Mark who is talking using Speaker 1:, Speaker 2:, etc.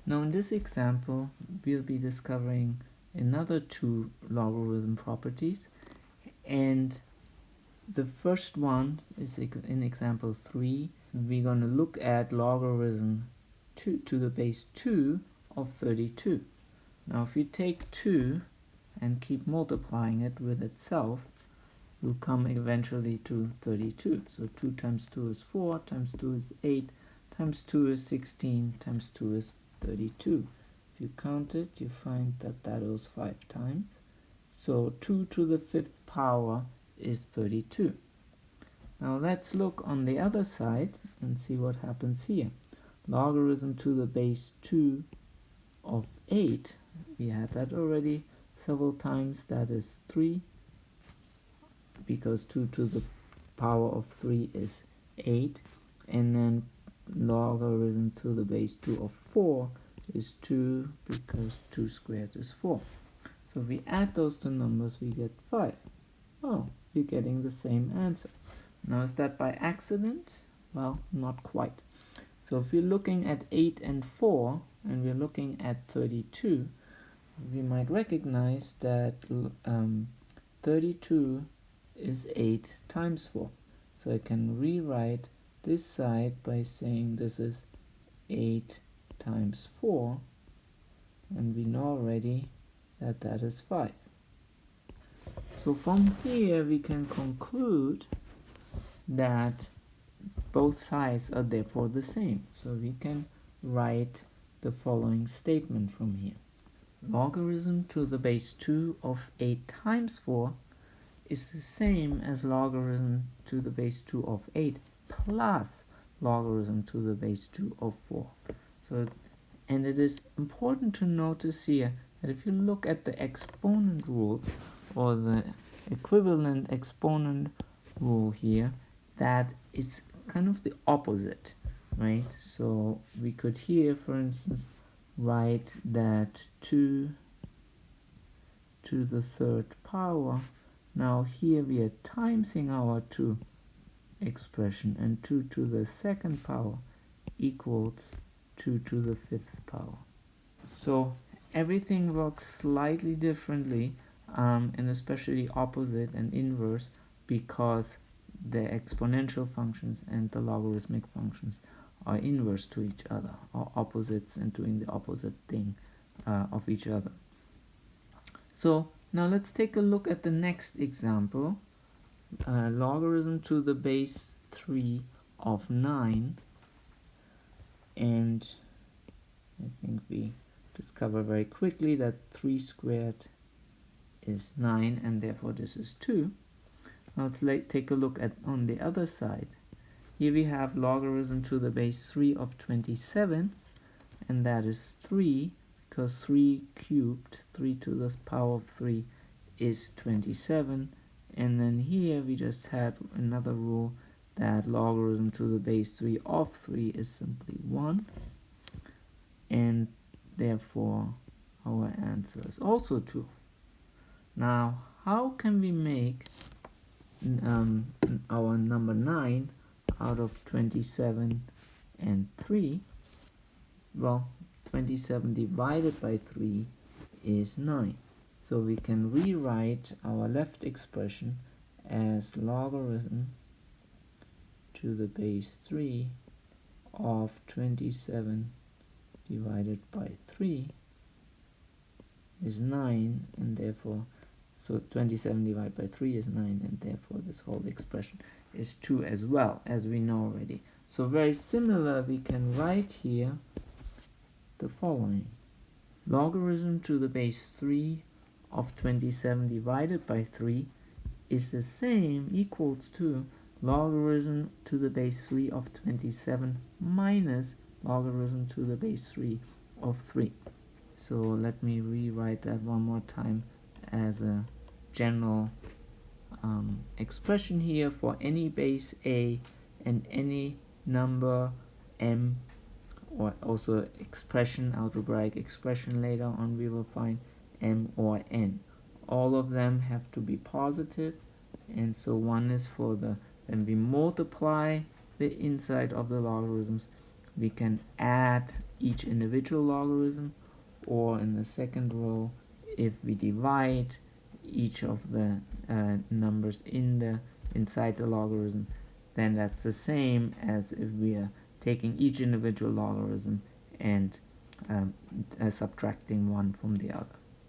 Speaker 1: Now in this example, we'll be discovering another two logarithm properties, and the first one is in example 3. We're going to look at logarithm 2 to the base 2 of 32. Now if you take 2 and keep multiplying it with itself, you'll come eventually to 32. So 2 times 2 is 4, times 2 is 8, times 2 is 16, times 2 is 32. If you count it, you find that that was 5 times. So 2 to the 5th power is 32. Now let's look on the other side and see what happens here. Logarithm to the base 2 of 8, we had that already several times, that is 3, because 2 to the power of 3 is 8, and then logarithm to the base 2 of 4 is 2, because 2 squared is 4. So if we add those two numbers, we get 5. Oh, we're getting the same answer. Now is that by accident? Well, not quite. So if we're looking at 8 and 4, and we're looking at 32, we might recognize that 32 is 8 times 4. So I can rewrite this side by saying this is 8 times 4, and we know already that that is 5. So from here we can conclude that both sides are therefore the same. So we can write the following statement from here. Logarithm to the base 2 of 8 times 4 is the same as logarithm to the base 2 of 8 plus logarithm to the base 2 of 4. So, and it is important to notice here that if you look at the exponent rule, or the equivalent exponent rule here, that is kind of the opposite, right? So we could here, for instance, write that 2 to the 3rd power. Now here we are timesing our 2 expression, and 2 to the 2nd power equals 2 to the 5th power. So everything works slightly differently, and especially opposite and inverse, because the exponential functions and the logarithmic functions are inverse to each other, or opposites and doing the opposite thing of each other. So now let's take a look at the next example. Logarithm to the base 3 of 9, and I think we discover very quickly that 3 squared is 9, and therefore this is 2. Now let's take a look at on the other side. Here we have logarithm to the base 3 of 27, and that is 3, because 3 cubed, 3 to the power of 3 is 27. And then here we just had another rule that logarithm to the base 3 of 3 is simply 1, and therefore our answer is also 2. Now how can we make our number 9 out of 27 and 3? Well, 27 divided by 3 is 9. So we can rewrite our left expression as logarithm to the base 3 of 27 divided by 3 is 9, and therefore, so 27 divided by 3 is 9, and therefore this whole expression is 2 as well, as we know already. So very similar, we can write here the following. Logarithm to the base 3 of 27 divided by 3 is the same, equals to logarithm to the base 3 of 27 minus logarithm to the base 3 of 3. So let me rewrite that one more time as a general expression here for any base a and any number m, or also expression, algebraic expression later on we will find m or n. All of them have to be positive, and so one is for the, when we multiply the inside of the logarithms, we can add each individual logarithm, or in the second row, if we divide each of the numbers inside the logarithm, then that's the same as if we are taking each individual logarithm and subtracting one from the other.